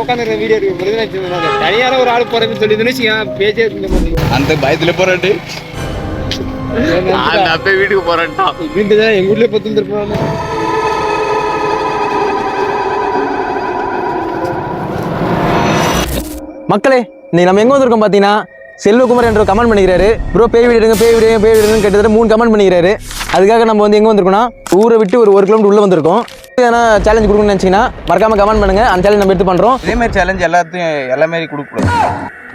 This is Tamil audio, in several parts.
உட்காந்து வீடியோ தனியார ஒரு ஆள் போறதுன்னு சொல்லி பேச்சே அந்த பயத்துல போறாட்டு வீட்டுக்கு போறான்டா வீட்டு தான் எங்க வீட்லயே பத்து வந்துருப்பாங்க. மக்களே இன்னைக்கு நம்ம எங்க வந்திருக்கோம் பாத்தீங்கன்னா செல்வகுமார் என்ற கமெண்ட் பண்ணிக்கிறாரு. ப்ரோ பேய் விடுங்க பேய் விடுங்க பேய் விடுங்கன்னு கிட்டத்தட்ட 3 கமெண்ட் பண்ணிக்கிறாரு. அதுக்காக நம்ம வந்து எங்க வந்திருக்கோம்னா ஊரை விட்டு ஒரு 1 கிலோமீட்டர் உள்ள வந்திருக்கோம். ஏன்னா சேலஞ்ச் கொடுக்கணும்னு நினைச்சீங்கன்னா மறக்காம கமெண்ட் பண்ணுங்க. அந்த சேலஞ்ச் நம்ம எடுத்து பண்றோம். இதே மாதிரி சேலஞ்ச் எல்லாத்தையும் எல்லாமே கொடுக்கக்கூடாது.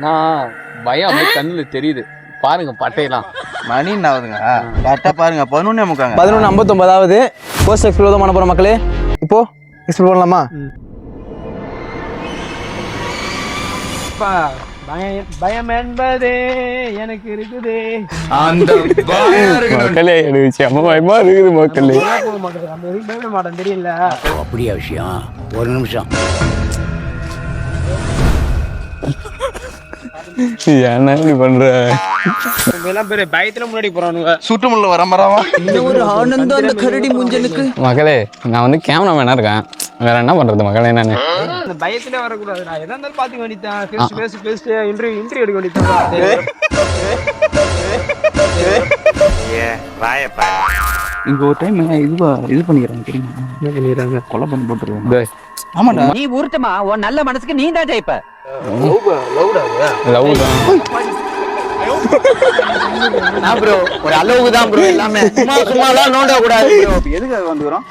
நான் பயம் அப்படியே கண்ணுல தெரியுது பாருங்க பட்டையெல்லாம் மணி என்ன ஆகுதுங்க கரெக்டாக பாருங்க 11:59 ஆகுது. போஸ்ட் எக்ஸ்ப்ளோர் தான் பண்ண போகிறோம் மக்களே. இப்போ எக்ஸ்ப்ளோர் பண்ணலாமா? பயம் என்பதே எனக்கு இருக்குது அந்த மக்களே எனக்கு செம பயமா இருக்குது மக்களே. பயப்பட மாட்டேன் தெரியல. அப்படியா விஷயம்? ஒரு நிமிஷம் என்ன இப்படி பண்ற? பயத்துல முன்னாடி போறானுங்க சுற்றுமுள்ள வரம்பராவா ஒரு ஆனந்தம் அந்த கரடி முஞ்சனுக்கு. மக்களே நான் வந்து கேமரா மேனா இருக்கேன். வேற என்ன பண்றது மக்களே? நானு அந்த பயத்துல வரக்கூடாது. நான் எதா இருந்தாலும் பாத்துக்க வேண்டியதான். பேசி இன்டர்வியூ எடுக்க வேண்டியதான். இங்க ஒரு டைம் இது பண்ணிக்கிறாங்க தெரியுமா? கொலை பண்ணி போட்டுருவாங்க. ஆமாடா நீ ஊர்த்தமா உன் நல்ல மனசுக்கு நீ தான் ஜெயிப்ப. ப்ரோ ஒரு அளவுக்கு தான் ப்ரோ எல்லாமே. சும்மாலாம் நோண்ட கூடாது ப்ரோ. எதுக்காக வந்துக்கிறோம்?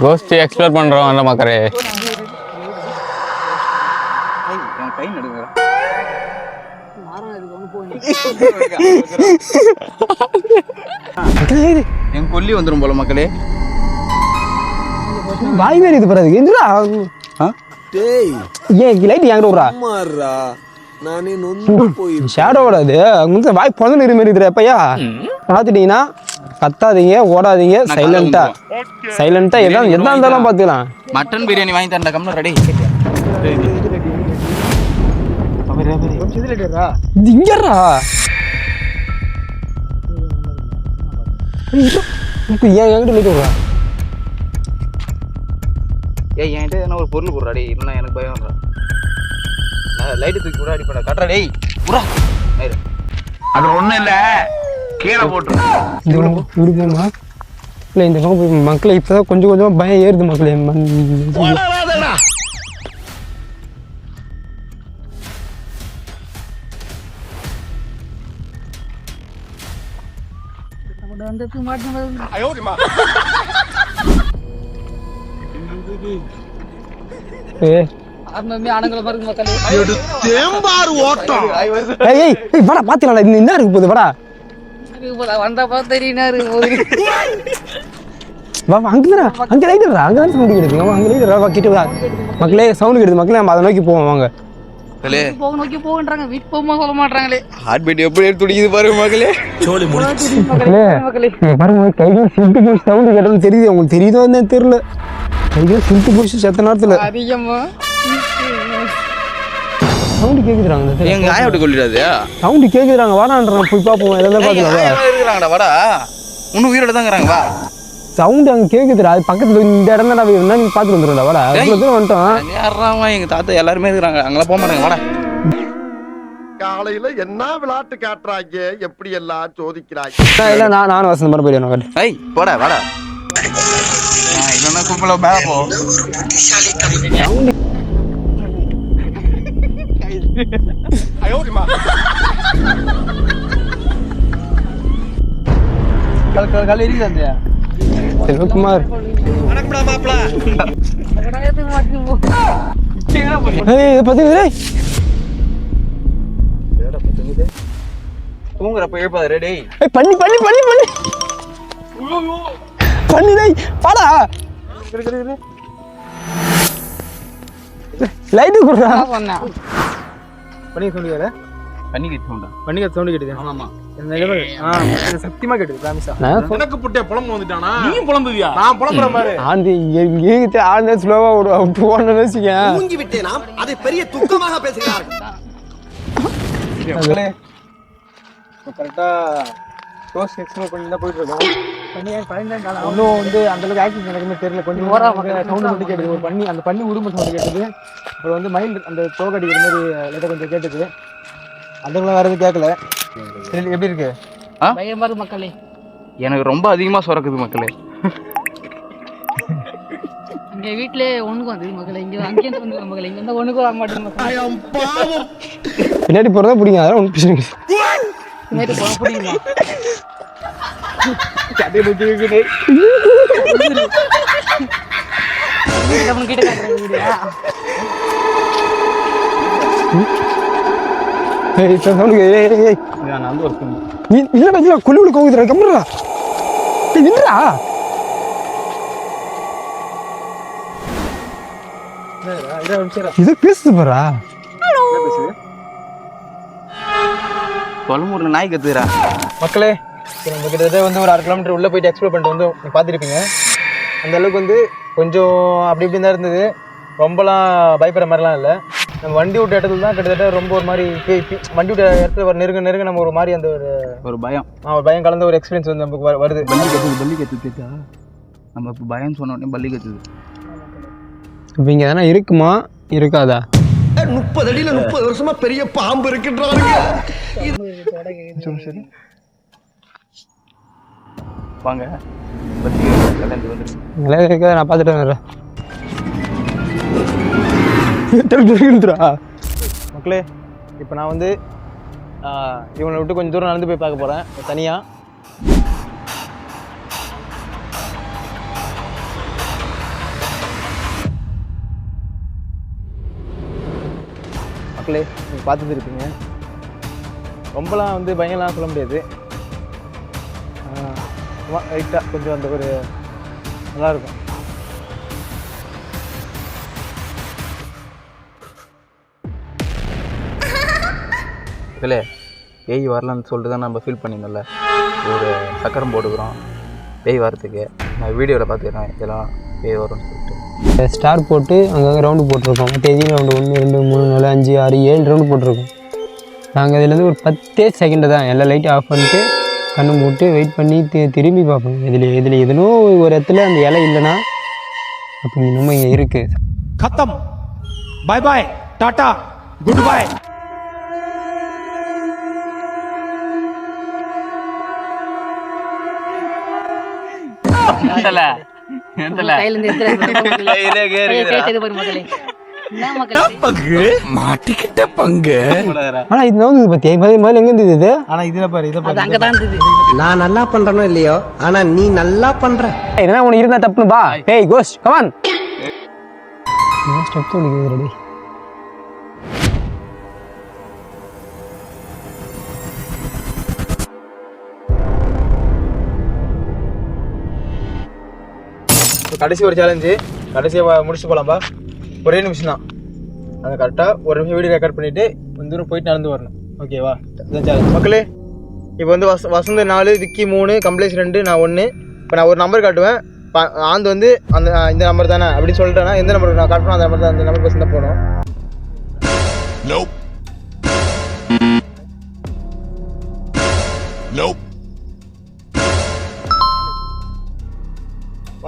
கோஸ்ட் எக்ஸ்ப்ளோர் பண்றோம் அந்த மக்களே. கை நடுங்க. என் கொல்லி வந்துரும் போல மக்களே. வாய் வேறு இது பண்றது எதுடா? ஏன் லைட் எங்க விடுறா? நானே நொந்து போய் ஷேடோட அது அங்க வாய் பொழந்து மாரி இருக்குற அப்பையா பாத்துட்டீங்கன்னா கத்தாதீங்க ஓடாதீங்க சைலண்டா எதா இருந்தாலும் பாத்துக்கலாம். மட்டன் பிரியாணி வாங்கி தரேன் கம்னு ரெடி. இது இங்கடா ஏன் என்கிட்ட லைட் விடுறா? ஏய் என்கிட்ட என்ன ஒரு பொருள் போடுறா டேய். இல்லைன்னா எனக்கு பயம் வர்றா. லைட்டு தூக்கி கூட அடிப்படா கட்டுறா டேய் புறா. அது ஒன்றும் இல்லை கீழே போட்டுருமா இல்லை இந்த பக்கம் போய் மக்களை இப்போதான் கொஞ்சம் கொஞ்சமாக பயம் ஏறுது மக்களே. பாத்தீங்களா என்ன இருக்கு போகுது வாடா வந்தப்பா தெரியினாரு அங்க லைட்டா அங்கதான் சவுண்ட் கேடுது. அங்க லைட்டா கிட்ட மக்களே சவுண்ட் கேடுது மக்களே. நம்ம அதை நோக்கி போவோம் வாங்க. நோக்கி போகன்றாங்க வீட்டு போகும்போது சொல்ல மாட்டாங்களே. ஹார்ட் பீட் எப்படி துடிக்குது பாருங்க மக்களே. பாருங்க கையில சில்ட்டு போய் சவுண்ட் கேட்டது தெரியுது. உங்களுக்கு தெரியுதோ என்னன்னு தெரியல. கையில சில்ட்டு போய் செத்த நேரத்துல அதிகமா சவுண்ட் கேக்குறாங்க. எங்க ஆயா விட்டு கொள்ளிடாது சவுண்ட் கேக்குறாங்க. வாடான்றாங்க போய் பாப்போம். எல்லாம் பாக்கலாம் இருக்கிறாங்கடா வாடா. இன்னும் உயிரோட தான் இருக்கிறாங்க வா. சவுண்ட் அங்க கேக்குதுடா. அது பக்கத்துல இந்த இடம் தான் இருந்தா நீங்க பாத்துட்டு வந்துடும்டா. வாடா வந்துட்டோம். யாராமா எங்க தாத்தா எல்லாருமே இருக்கிறாங்க. அங்கெல்லாம் போக மாட்டாங்க வாடா. காலையில என்ன விளையாட்டு காட்டுறாங்க எப்படி எல்லாம் சோதிக்கிறாங்க. இல்ல நானும் வசந்த மாதிரி போயிடுவேன். ஐய் போடா வாடா. இல்லைன்னா கும்பல மேல போ. செல்வகுமார் தூங்குறப்ப எழுப்பாது ரெடி. பண்ணி பண்ணி பண்ணி பண்ணி பண்ணி பாடா லைட் குடுறா. பண்ணி சொல்லுங்க. பண்ணிக்க சவுண்ட் கேட்டுது. ஆமா சத்தியமா கேட்டுது. உனக்கு புட்டே புலம்பு வந்துட்டானா? நீ புலம்புவியா? நான் புலம்புற மாதிரி ஆந்தி எங்க ஆந்த ஸ்லோவா ஓடுவா போன்னு வச்சுக்க. மூஞ்சி விட்டேனா அதை பெரிய துக்கமாக பேசுகிறார்கள். கரெக்டா க்ளோஸ் எக்ஸ்ப்ளோர் பண்ணி தான் போயிட்டு இருக்கோம். இன்னும் வந்து அந்த அளவுக்கு ஆக்டிங் எனக்குமே தெரியல. கொஞ்சம் சவுண்டு மட்டும் கேட்டுது. ஒரு பண்ணி அந்த பண்ணி உருமை சவுண்டு கேட்டுது. அப்புறம் வந்து மைண்ட் அந்த தோக்கடிக்கிற மாதிரி லைட்டாக கொஞ்சம் கேட்டுது. அதுக்குள்ள வேறு எதுவும் கேட்கல. சரி, எப்படி இருக்கு? பயமா இருக்கு மக்களே. எனக்கு ரொம்ப அதிகமா சுரக்குது மக்களே. இங்க வீட்லயே ஒண்ணுக்கு வந்து மக்களே, இங்க அங்கேயும் வந்து மக்களே, இங்க வந்து ஒண்ணுக்கு வர மாட்டேங்குது. பின்னாடி போகிறதா பிடிக்கும், அதெல்லாம் ஒன்றும் பிரச்சனை இல்லை. பின்னாடி போக பிடிக்குமா? கதை பிடிச்சிருக்கு. கிட்ட காட்டுறேன் வீடியா. நான் வந்து ஒரு நீ இல்லடா கொல்லுக்குள்ள கோகுதுடா, கம்முடா. டேய் நில்றா. இது பேசுது பாரா. என்ன பேசுது? கொலமூர்ல நாய் கத்துறா. மக்களே, நம்ம கிட்டத்தட்ட வந்து ஒரு 1/2 கிலோமீட்டர் உள்ளே போயிட்டு எக்ஸ்ப்ளோர் பண்ணிட்டு வந்து நீங்கள் பார்த்துருப்பீங்க. அந்த அளவுக்கு வந்து கொஞ்சம் அப்படி இப்படி தான் இருந்தது. ரொம்பலாம் பயப்படுற மாதிரிலாம் இல்லை. நம்ம வண்டி விட்ட இடத்துல தான் கிட்டத்தட்ட ரொம்ப ஒரு மாதிரி வண்டி விட்ட இடத்துல ஒரு நெருங்க நம்ம ஒரு மாதிரி அந்த ஒரு பயம் ஒரு பயம் கலந்த ஒரு எக்ஸ்பீரியன்ஸ் வந்து நமக்கு வருது. பள்ளி கத்துச்சா நம்ம இப்போ பயம் சொன்ன உடனே பள்ளி கத்துது. இப்போ இங்கே எதனா இருக்குமா இருக்காதா? 30 அடியில 30 வருஷமா பெரிய பாம்பு இருக்குன்றாங்க. வாங்க கல்யாணத்துக்கு வந்துருக்கு. நல்லா இருக்கா? நான் பார்த்துட்டு வந்துடுறேன். மக்களே, இப்போ நான் வந்து இவனை விட்டு கொஞ்சம் தூரம் நடந்து போய் பார்க்க போகிறேன் தனியாக. மக்களே, நீங்கள் பார்த்துட்டு இருப்பீங்க. ரொம்பலாம் வந்து பயங்கரலாம் சொல்ல முடியாது. ரைட்டாக கொஞ்சம் அந்த ஒரு நல்லாயிருக்கும். இல்லை பேய் வரலன்னு சொல்லிட்டு தான் நம்ம ஃபீல் பண்ணியிருந்தோம்ல, ஒரு சக்கரம் போட்டுக்கிறோம் பேய் வரத்துக்கு. நான் வீடியோவில் பார்த்துக்கிறேன் இதெல்லாம் பேய் வரும்னு சொல்லிட்டு ஸ்டார் போட்டு அங்கங்கே ரவுண்டு போட்டிருக்கோம். தேதி ரவுண்டு 1 2 3 4 5 6 7 ரவுண்டு போட்டிருக்கோம். நாங்கள் இதுலேருந்து ஒரு 10 செகண்டு தான் எல்லாம் லைட்டும் ஆஃப் பண்ணிட்டு கண்ணு மூட்டு வெயிட் பண்ணி திரும்பி பார்ப்போம். இதில் எதுனோ ஒரு இடத்துல அந்த இலை இல்லைன்னா அப்போ இன்னும் இங்கே இருக்குது. खत्म, बाय बाय, टाटा, गुड बाय. கையில இருந்து எடுத்துறாங்க மக்களே. என்ன மக்களே? மாட்டிக்கிட்ட பங்கு. ஆனா இது நோந்து பத்தி முதல்ல எங்க இருந்தது இது? ஆனா இதுல பாரு, இத அது பாரு. அங்கதான் இருந்தது. நான் நல்லா பண்றனோ இல்லையோ, ஆனா நீ நல்லா பண்ற. என்ன உனக்கு இருந்தா தப்புன்னு பா. ஏய் கோஸ்ட் கம் ஆன். நான் ஸ்டெப் தோணிக்குது ரெடி. கடைசி ஒரு சேலஞ்சு, கடைசியாக முடிச்சு போகலாம்பா. ஒரே நிமிஷம் தான், அதை கரெக்டாக ஒரு நிமிஷம் வீடியோ ரெக்கார்ட் பண்ணிவிட்டு கொஞ்சம் தூரம் போயிட்டு நடந்து வரணும். ஓகேவா? அதுதான் சேலஞ்ச். மக்களே, இப்போ வந்து வசந்த 4, விக்கி 3, கம்ப்ளேஷ் 2, நான் 1. இப்போ நான் ஒரு நம்பர் காட்டுவேன். ஆந்து வந்து அந்த இந்த நம்பர் தானே அப்படின்னு சொல்லிட்டேன்னா எந்த நம்பர் நான் காட்டணும் அந்த நம்பர் தான், அந்த நம்பர் பஸ் தான் போகணும்.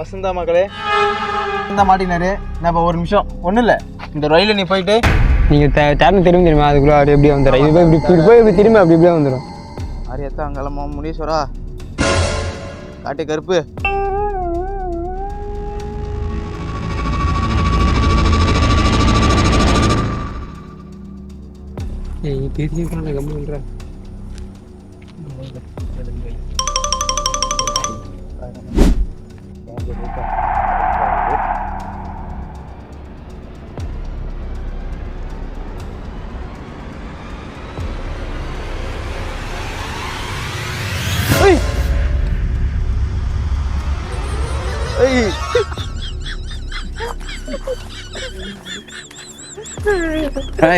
வசந்தா மக்களே, வசந்தா மாட்டினாரு. நான் இப்போ ஒரு நிமிஷம் ஒன்றும் இல்லை, இந்த ரயிலில் நீ போயிட்டு நீங்கள் டேர்னு திரும்பி தெரியுமா, அதுக்குள்ளே அப்படி எப்படியே வந்துடும். இது போய் இப்படி போய் இப்படி திரும்பி அப்படி இப்படியே வந்துடும். ஆரியத்தா அங்கலமா முனீஸ்வரா காட்டு கருப்பு. ஏய் பெரிய பண்ண கம்மி பண்ணுறேன்.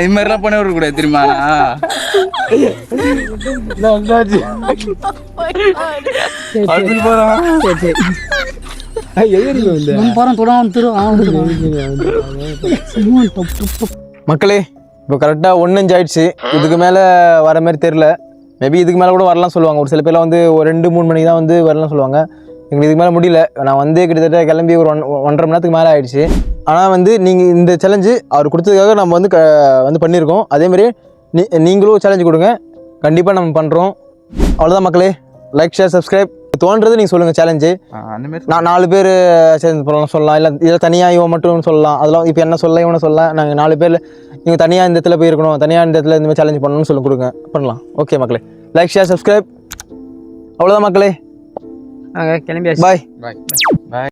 இது மாதிரிலாம் பண்ண விடக்கூடாது தெரியுமா? மக்களே, இப்போ கரெக்டாக 1 ஆயிடுச்சு. இதுக்கு மேலே வர மாதிரி தெரியல. மேபி இதுக்கு மேலே கூட வரலாம் சொல்லுவாங்க. ஒரு சில பேர்லாம் வந்து ஒரு 2-3 மணிக்கு தான் வந்து வரலாம் சொல்லுவாங்க. எங்களுக்கு இதுக்கு மேலே முடியல. நான் வந்து கிட்டத்தட்ட கிளம்பி ஒரு 1.5 மணி நேரத்துக்கு மேலே ஆயிடுச்சு. ஆனால் வந்து நீங்கள் இந்த சேலஞ்சு அவர் கொடுத்ததுக்காக நம்ம வந்து வந்து பண்ணியிருக்கோம். அதேமாதிரி நீங்களும் சேலஞ்சு கொடுங்க, கண்டிப்பாக நம்ம பண்ணுறோம். அவ்வளோதான் மக்களே. Like, share, subscribe. தோன்றது நீங்கள் சொல்லுங்கள் சேலஞ்சு. அந்தமாரி நான் 4 பேர் சேலஞ்ச் பண்ணலாம் சொல்லலாம், இல்லை இதில் தனியாக இவன் மட்டும் சொல்லலாம். அதெல்லாம் இப்போ என்ன சொல்ல இவனை சொல்லலாம். நாங்கள் 4 பேர் நீங்கள் தனியாக இந்த இடத்துல போயிருக்கணும், தனியாக இந்த இடத்துல இந்தமாதிரி சேலஞ்ச் பண்ணணும்னு சொல்லி கொடுங்க, பண்ணலாம். ஓகே மக்களே, லைக், ஷேர், சப்ஸ்கிரைப். அவ்வளோதான் மக்களே. கிளம்பியாச்சு. பாய். பாய்.